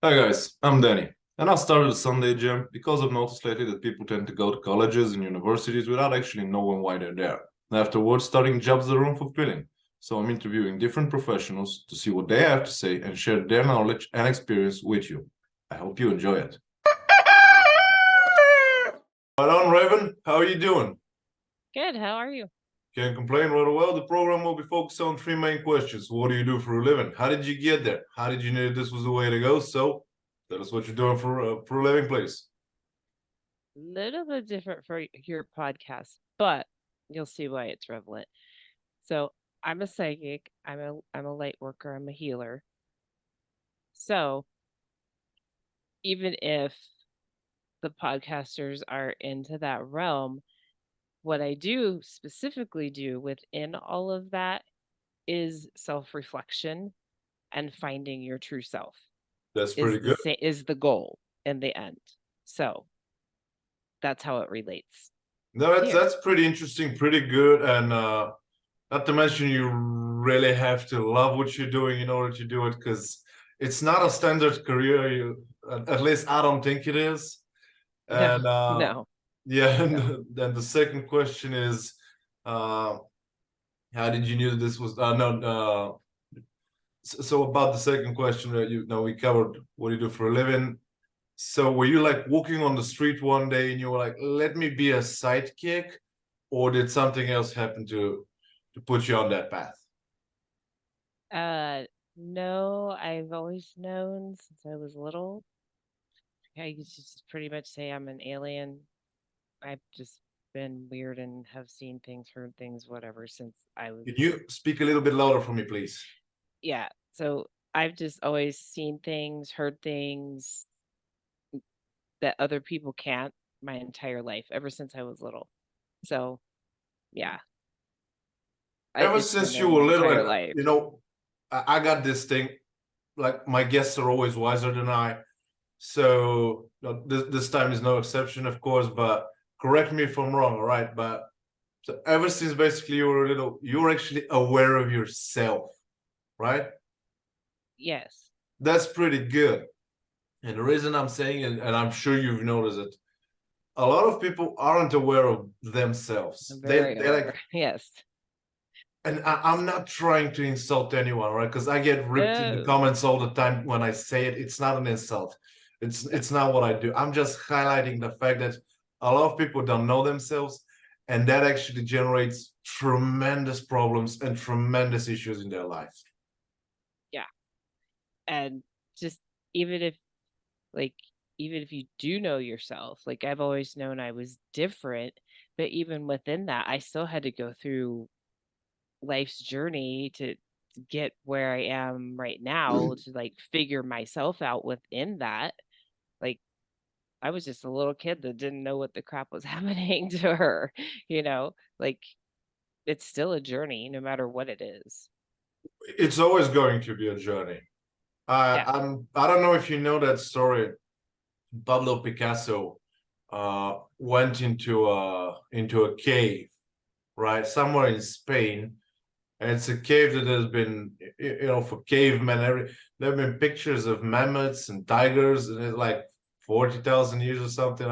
Hi guys, I'm Danny, and I started a Sunday gym because I've noticed lately that people tend to go to colleges and universities without actually knowing why they're there. And afterwards, starting jobs that are unfulfilling. So I'm interviewing different professionals to see what they have to say and share their knowledge and experience with you. I hope you enjoy it. Right on, Raven. How are you doing? Good. How are you? Can't complain rather well. The program will be focused on three main questions. What do you do for a living? How did you get there? How did you know this was the way to go? So tell us what you're doing for a living, please. Little bit different for your podcast, but you'll see why it's relevant. So I'm a psychic. I'm a light worker. I'm a healer. So even if the podcasters are into that realm, what I do specifically do within all of that is self-reflection and finding your true self That's pretty good. is the goal in the end. So that's how it relates No, that's here. that's pretty interesting, pretty good, and not to mention you really have to love what you're doing in order to do it because it's not a standard career. At least I don't think it is. No, And no, yeah, no. and then the second question is, uh, how did you know that this was no? So about the second question, you know, we covered what you do for a living. So were you like walking on the street one day and you were like, let me be a sidekick, or did something else happen to put you on that path? Uh, no, I've always known since I was little. I used to just pretty much say I'm an alien. I've just been weird and have seen things, heard things, whatever, since I was, Can you speak a little bit louder for me, please? yeah. So I've just always seen things, heard things that other people can't my entire life, ever since I was little. So yeah, Ever it's been since there you my were little, entire and life. you know, I got this thing, like my guests are always wiser than I. So this time is no exception, of course, but correct me if I'm wrong, all right? But so ever since basically you were little, you were actually aware of yourself, right? Yes, That's pretty good. And the reason I'm saying it, and I'm sure you've noticed it, a lot of people aren't aware of themselves. I'm They very they like, aware. Yes. and I'm not trying to insult anyone, right? Because I get ripped in the No, comments all the time when I say it. It's not an insult. It's no. it's not what I do. I'm just highlighting the fact that a lot of people don't know themselves, and that actually generates tremendous problems and tremendous issues in their life. Yeah. And just even if like even if you do know yourself, like I've always known I was different, but even within that I still had to go through life's journey to get where I am right now, to like figure myself out within that. Like I was just a little kid that didn't know what the crap was happening to her, you know? Like it's still a journey no matter what it is. It's always going to be a journey. Yeah. I don't know if you know that story. Pablo Picasso went into a cave, right, somewhere in Spain, and it's a cave that has been, you know, for cavemen. There have been pictures of mammoths and tigers, and it's like 40,000 years or something.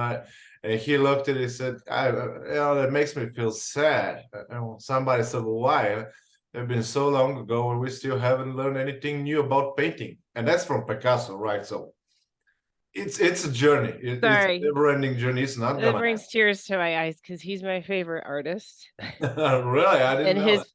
And he looked at it and said, you know, that makes me feel sad. And somebody said, well, why? They've been so long ago, and we still haven't learned anything new about painting. And that's from Picasso, right? So it's a journey. It's a Sorry. never-ending journey. It's not It gonna brings tears to my eyes because he's my favorite artist. happen. Really, I didn't And know that.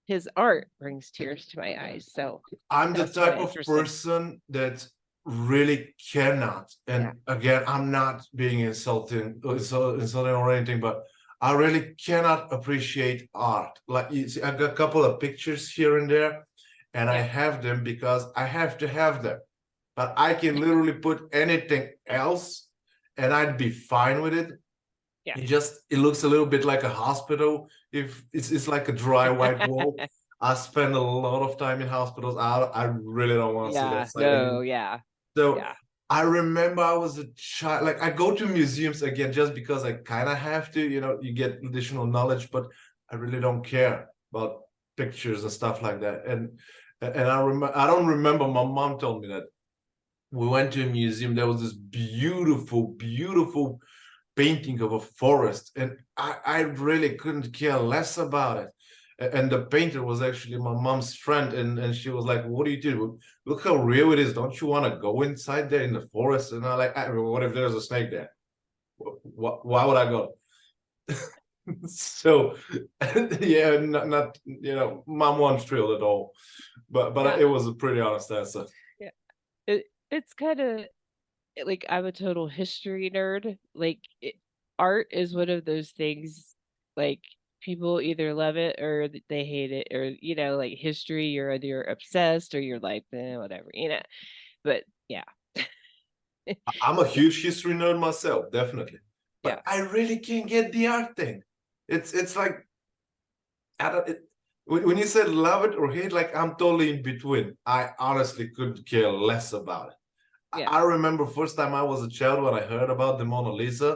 his art brings tears to my eyes. So I'm the that's kind type of of interesting. person that really cannot. Yeah. And again, I'm not being insulting or anything, but I really cannot appreciate art. Like you see, I've got a couple of pictures here and there, and I Yeah. have them because I have to have them. But I can literally put anything else, and I'd be fine with it. Yeah. It looks a little bit like a hospital. If it's like a dry white wall. I spend a lot of time in hospitals. I really don't want to see that Yeah. side No. again. Yeah. So Yeah. I remember I was a child. Like I go to museums again just because I kind of have to. You know, you get additional knowledge, but I really don't care about pictures and stuff like that. And I don't remember. My mom told me that we went to a museum. There was this beautiful, beautiful painting of a forest, and I really couldn't care less about it. And the painter was actually my mom's friend, and she was like, "What do you do? Look how real it is. Don't you want to go inside there in the forest?" And I'm like, "What if there's a snake there? Why would I go?" So yeah, not mom wasn't thrilled at all, but Yeah. it was a pretty honest answer. Yeah. It's kind of like I'm a total history nerd. Like art is one of those things like people either love it or they hate it, or like history, you're either obsessed or you're like whatever, But yeah. I'm a Yeah. huge history nerd myself, definitely, Yeah. but I really can't get the art thing. It's like I don't. When you said love it or hate, like I'm totally in between. I honestly couldn't care less about it. Yeah. I remember first time I was a child when I heard about the Mona Lisa,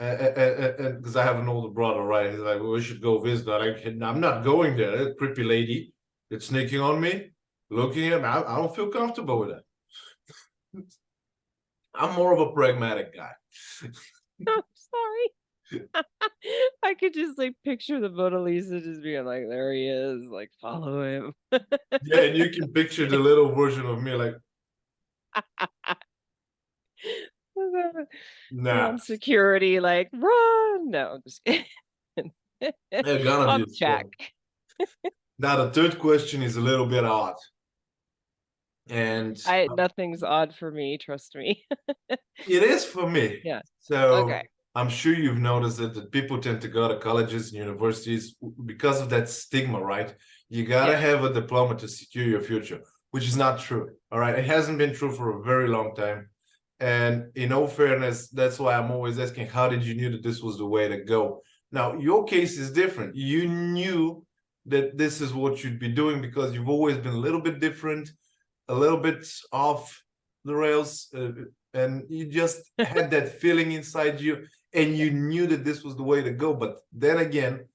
and because I have an older brother, right? He's like, "We should go visit." I'm like, "I'm not going there. That creepy lady, it's sneaking on me, looking at me. I don't feel comfortable with that." I'm more of a pragmatic guy. I'm sorry. I could just like picture the Mona Lisa just being like, there he is, like follow him. Yeah, and you can picture the little version of me, like, On nah, security, like run. No, I'm just kidding. they're gonna On be check. strong. Now, the third question is a little bit odd. And Nothing's odd for me, trust me. it is for me. Yeah. Okay. So I'm sure you've noticed that people tend to go to colleges and universities because of that stigma, right? You gotta Yeah. have a diploma to secure your future, which is not true. All right. It hasn't been true for a very long time. And in all fairness, that's why I'm always asking, how did you knew that this was the way to go? Now, your case is different. You knew that this is what you'd be doing because you've always been a little bit different, a little bit off the rails, and you just had that feeling inside you, and you knew that this was the way to go. But then again,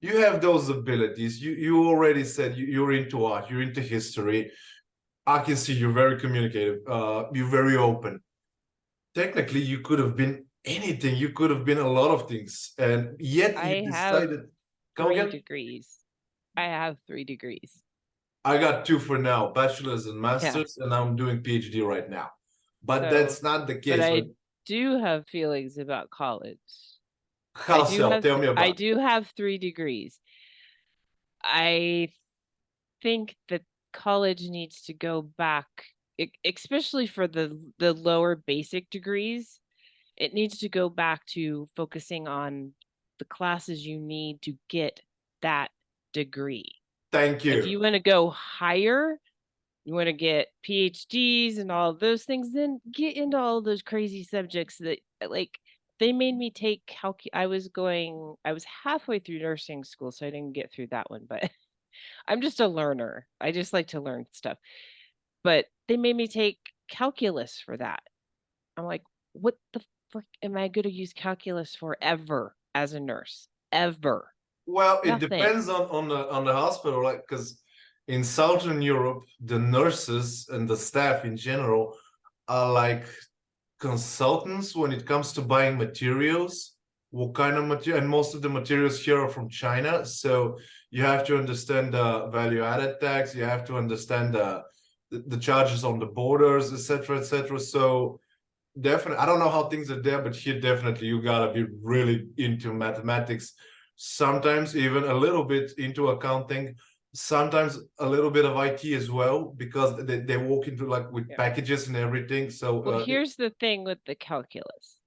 you have those abilities. You already said you're into art, you're into history. I can see you're very communicative. You're very open. Technically, you could have been anything. You could have been a lot of things, and yet you I have decided. Come 3 again? degrees. I have 3 degrees. I got two for now, bachelor's and Yeah. master's, and I'm doing PhD right now. But So, that's not the but case. I Right? do have feelings about college. How so? Tell me I about it. do have 3 degrees. I think that college needs to go back, especially for the lower basic degrees. It needs to go back to focusing on the classes you need to get that degree. Thank If you. you want to go higher, you want to get PhDs and all of those things, then get into all those crazy subjects that like they made me take I was halfway through nursing school, so I didn't get through that one, but I'm just a learner. I just like to learn stuff. But they made me take calculus for that. I'm like, what the frick am I going to use calculus for ever as a nurse? Ever. Well, it Nothing. depends on the hospital, like because in Southern Europe, the nurses and the staff in general are like consultants when it comes to buying materials. What kind of material? And most of the materials here are from China, so you have to understand the value added tax. You have to understand the charges on the borders, etc., etc. So definitely, I don't know how things are there, but here definitely you gotta be really into mathematics. Sometimes even a little bit into accounting. Sometimes a little bit of IT as well because they walk into like with Yeah. packages and everything. So Well, here's the thing with the calculus.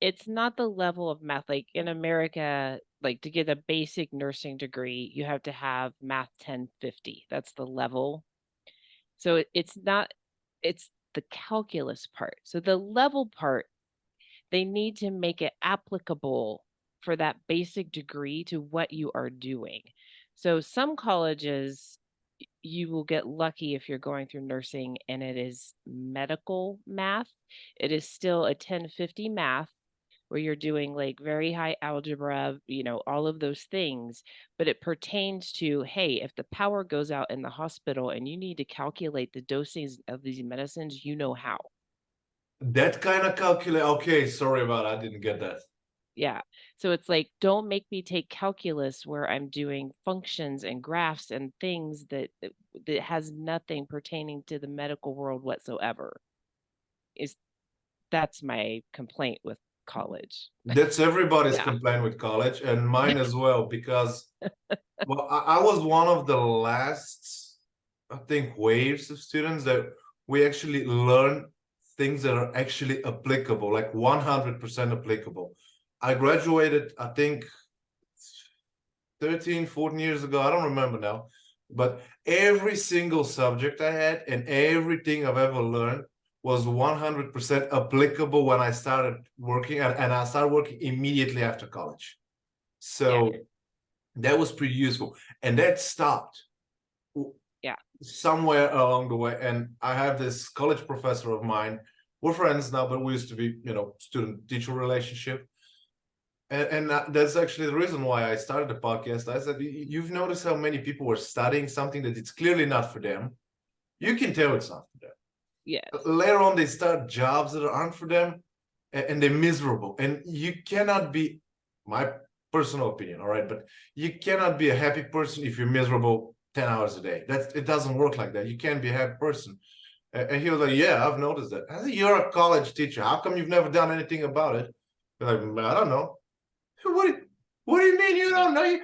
It's not the level of math. Like in America, like to get a basic nursing degree, you have to have math 1050. That's the level. So it's not, it's the calculus part. So the level part, they need to make it applicable for that basic degree to what you are doing. So some colleges, you will get lucky if you're going through nursing and it is medical math. It is still a 1050 math, where you're doing like very high algebra, all of those things, but it pertains to, hey, if the power goes out in the hospital and you need to calculate the dosings of these medicines, you know how. That kind of calculate. Okay, sorry about it. I didn't get that. Yeah. So it's like, don't make me take calculus where I'm doing functions and graphs and things that has nothing pertaining to the medical world whatsoever. Is That's my complaint with college. That's everybody's Yeah. complaint with college, and mine as well, because well, I was one of the last, I think, waves of students that we actually learn things that are actually applicable, like 100% applicable. I graduated, I think, 13, 14 years ago. I don't remember now. But every single subject I had and everything I've ever learned was 100% applicable when I started working, and I started working immediately after college. Yeah. So that was pretty useful. And that stopped Yeah. somewhere along the way. And I have this college professor of mine. We're friends now, but we used to be, student-teacher relationship. And that's actually the reason why I started the podcast. I said, you've noticed how many people were studying something that it's clearly not for them. You can tell it's not for them. Yes. Later on, they start jobs that aren't for them, and they're miserable. And you cannot be, my personal opinion, all right, but you cannot be a happy person if you're miserable 10 hours a day. It doesn't work like that. You can't be a happy person. And he was like, yeah, I've noticed that. I said, you're a college teacher. How come you've never done anything about it? They're like, I don't know. What do you mean you don't know?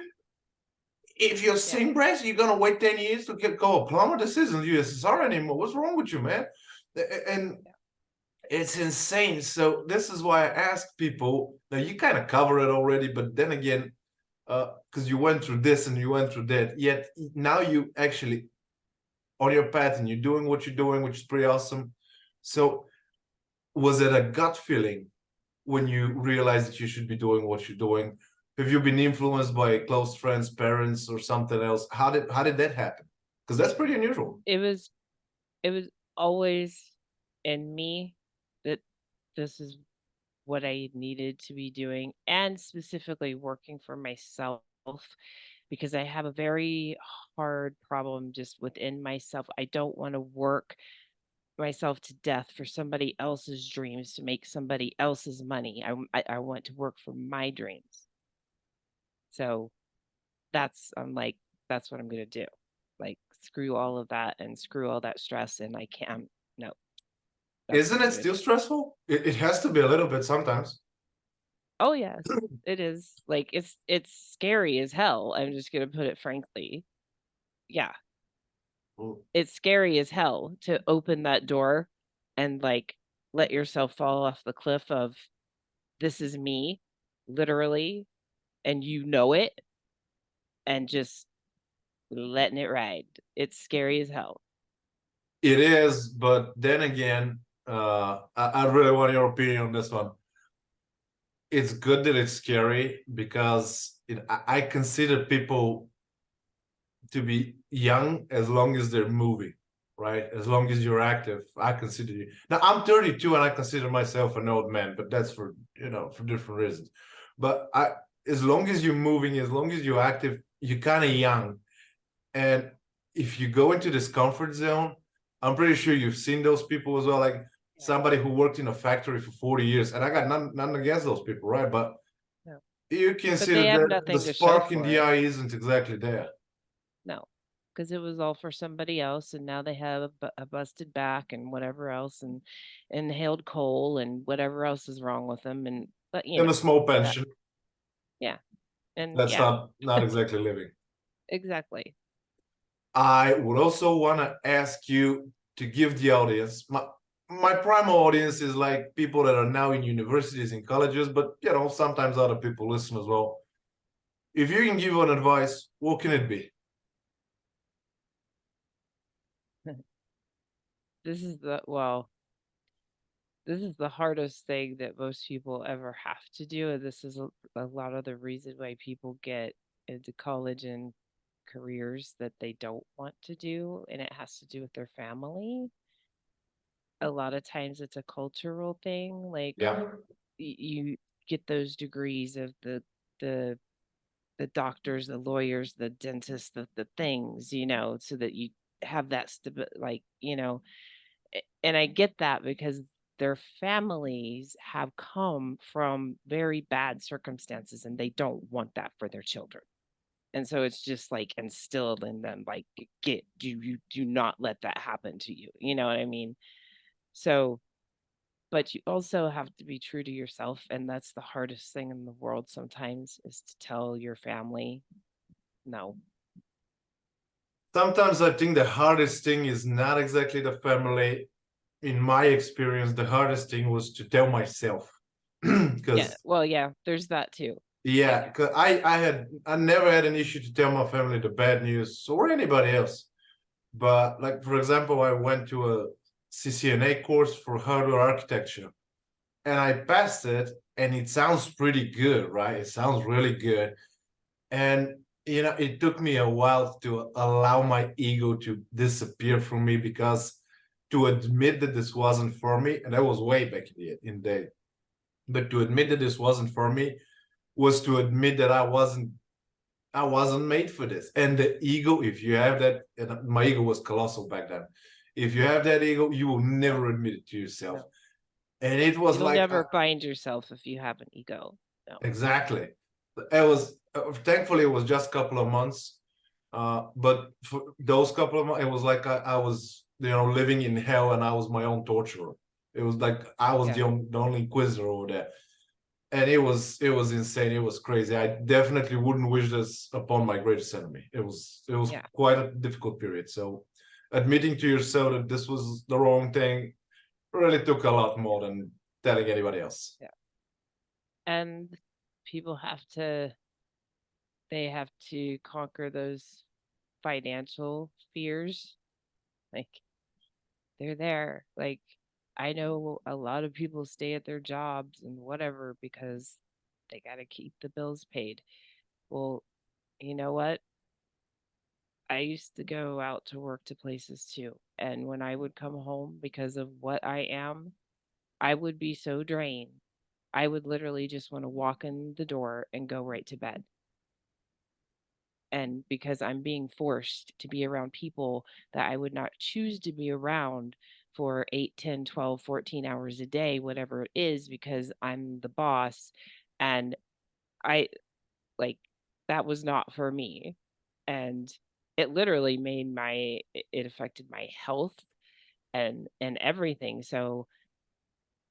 If you're same breast, you're gonna wait 10 years to go a plumber? This isn't USSR anymore. What's wrong with you, man? And it's insane. So this is why I ask people. Now you kind of cover it already, but then again, because you went through this and you went through that, yet now you actually on your path and you're doing what you're doing, which is pretty awesome. So was it a gut feeling when you realize that you should be doing what you're doing? Have you been influenced by close friends, parents, or something else? How did that happen? Because that's pretty unusual. It was always in me that this is what I needed to be doing, and specifically working for myself, because I have a very hard problem just within myself. I don't want to work myself to death for somebody else's dreams to make somebody else's money. I want to work for my dreams. So I'm like, that's what I'm gonna do. Like, screw all of that and screw all that stress, and I can't. No, that's what Isn't I'm it gonna still do. stressful? It has to be a little bit sometimes. Oh yes, it is. Like, it's scary as hell. I'm just gonna put it frankly. Yeah, it's scary as hell to open that door and like let yourself fall off the cliff of, this is me, literally, and you know it, and just letting it ride. It's scary as hell. It is, but then again, I really want your opinion on this one. It's good that it's scary because I consider people to be young as long as they're moving, right? As long as you're active, I consider you. Now I'm 32 and I consider myself an old man, but that's for for different reasons. But as long as you're moving, as long as you're active, you're kind of young. And if you go into this comfort zone, I'm pretty sure you've seen those people as well, like somebody who worked in a factory for 40 years. And I got none against those people, right? But No. you can But see they that have the nothing to show spark in for the it. eye isn't exactly there. No, because it was all for somebody else, and now they have a busted back and whatever else, and inhaled coal and whatever else is wrong with them, and but And a small that, pension. yeah, and That's yeah, not exactly living. exactly. I would also want to ask you to give the audience my primal audience is like people that are now in universities and colleges, but sometimes other people listen as well. If you can give an advice, what can it be? This is the hardest thing that most people ever have to do, and this is a lot of the reason why people get into college and careers that they don't want to do, and it has to do with their family. A lot of times it's a cultural thing, like Yeah. you get those degrees of the the doctors, the lawyers, the dentists, the things, so that you have that like, and I get that because their families have come from very bad circumstances and they don't want that for their children. And so it's just like instilled in them, like, you do not let that happen to you. You know what I mean? So, but you also have to be true to yourself. And that's the hardest thing in the world sometimes, is to tell your family, no. Sometimes I think the hardest thing is not exactly the family. In my experience, the hardest thing was to tell myself. Yeah. Because Well, yeah, there's that too. yeah, because I never had an issue to tell my family the bad news or anybody else. But like for example, I went to a CCNA course for hardware architecture and I passed it, and it sounds pretty good, right? It sounds really good. And it took me a while to allow my ego to disappear from me, because to admit that this wasn't for me, and that was way back in the day, but to admit that this wasn't for me was to admit that I wasn't made for this. And the ego, if you have that, and my ego was colossal back then. If you have that ego, you will never admit it to yourself. No. And it was You'll like never find yourself if you have an ego. No. exactly. It was thankfully it was just a couple of months. But for those couple of months, it was like I was living in hell, and I was my own torturer. It was like I was Yeah. the only inquisitor over there. And it was insane. It was crazy. I definitely wouldn't wish this upon my greatest enemy. It was Yeah. quite a difficult period. So admitting to yourself that this was the wrong thing really took a lot more than telling anybody else. Yeah. And people they have to conquer those financial fears. Like, they're there. Like, I know a lot of people stay at their jobs and whatever because they got to keep the bills paid. Well, you know what? I used to go out to work to places too. And when I would come home, because of what I am, I would be so drained. I would literally just want to walk in the door and go right to bed. And because I'm being forced to be around people that I would not choose to be around for 8, 10, 12, 14 hours a day, whatever it is, because I'm the boss. And I like, that was not for me. And it literally it affected my health and everything. So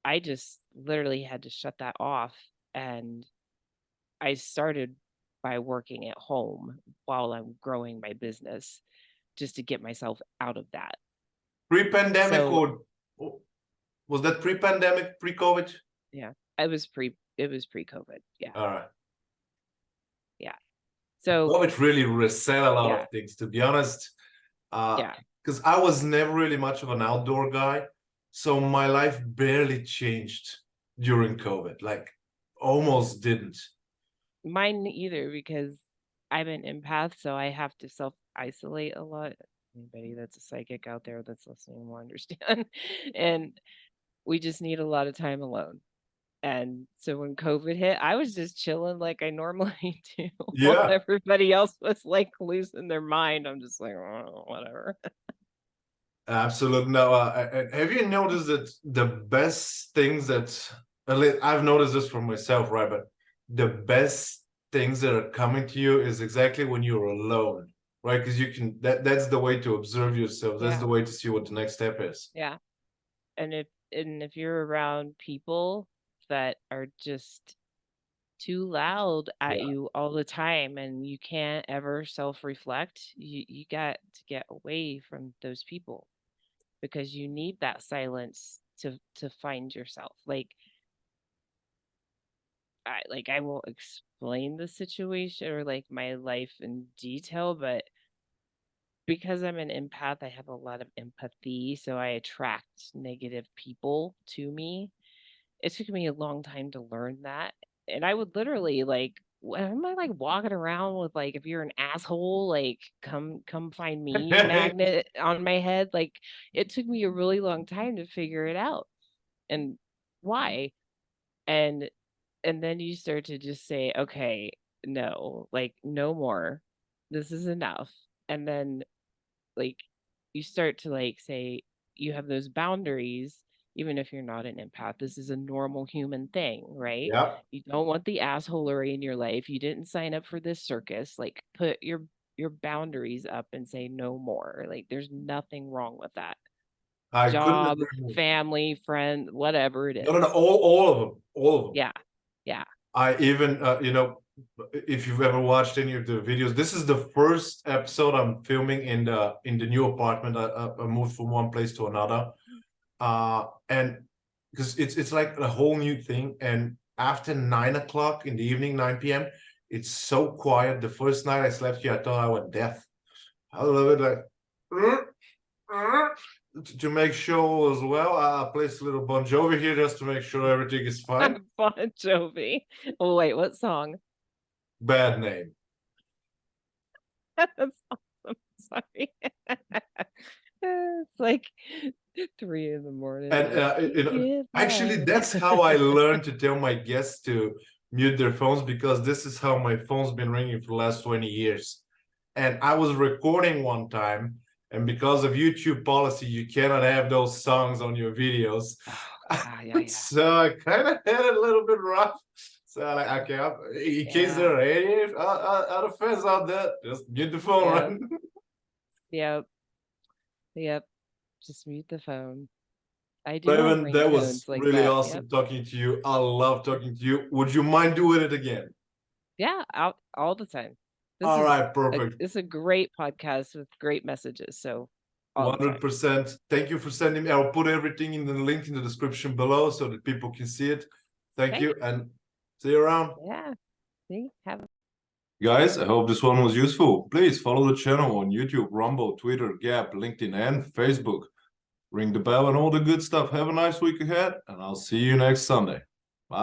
I just literally had to shut that off. And I started by working at home while I'm growing my business, just to get myself out of that. Pre-pandemic, So or was that pre-pandemic, pre-COVID? yeah, it was pre-COVID. Yeah. All right. Yeah. So COVID really reset a lot yeah. of things, to be honest. Yeah. Because I was never really much of an outdoor guy, so my life barely changed during COVID. Like, almost didn't. Mine either, because I'm an empath, so I have to self-isolate a lot. Anybody that's a psychic out there that's listening will understand. And we just need a lot of time alone. And so when COVID hit, I was just chilling like I normally do, while Yeah, everybody else was like losing their mind. I'm just like, oh, whatever. absolutely. No, have you noticed that the best things that I've noticed this for myself, right? But the best things that are coming to you is exactly when you're alone, right? Because you can that's the way to observe yourself. That's Yeah. the way to see what the next step is. Yeah. And if you're around people that are just too loud at Yeah. you all the time and you can't ever self-reflect, you got to get away from those people, because you need that silence to find yourself. I won't explain the situation or like my life in detail, but because I'm an empath, I have a lot of empathy, so I attract negative people to me. It took me a long time to learn that. And I would literally like, am I like walking around with like, if you're an asshole, like come find me magnet on my head? Like, it took me a really long time to figure it out and why. And and then you start to just say, okay, no, like no more. This is enough. And then like you start to like say you have those boundaries, even if you're not an empath. This is a normal human thing, right? Yeah. You don't want the assholery in your life. You didn't sign up for this circus. Like put your boundaries up and say no more. Like there's nothing wrong with that. I couldn't Job, agree more. family, friend, whatever it is. No, all of them, all of them. Yeah. Yeah. I even, if you've ever watched any of the videos, this is the first episode I'm filming in the new apartment. I moved from one place to another, and because it's like a whole new thing. And after 9 o'clock in the evening, 9 p.m., it's so quiet. The first night I slept here, I thought I was deaf. I love it, like to make sure as well. I placed a little Bon Jovi here just to make sure everything is fine. Bon Jovi. Oh wait, what song? Bad name. That's awesome. Sorry. It's like 3 in the morning. And actually, that's how I learned to tell my guests to mute their phones, because this is how my phone's been ringing for the last 20 years. And I was recording one time, and because of YouTube policy, you cannot have those songs on your videos. Yeah. So I kind of had it a little bit rough. So I'm like, okay, in case there are any other fans out there, just mute the phone, right? Yep. Just mute the phone. I do. Raven, that was like really that. awesome talking to you. I love talking to you. Would you mind doing it again? Yeah, all the time. All right, perfect. It's a great podcast with great messages. So 100%. Thank you for sending me. I'll put everything in the link in the description below so that people can see it. Thank you, and see you around. Yeah. See, Guys, I hope this one was useful. Please follow the channel on YouTube, Rumble, Twitter, Gap, LinkedIn, and Facebook. Ring the bell and all the good stuff. Have a nice week ahead, and I'll see you next Sunday.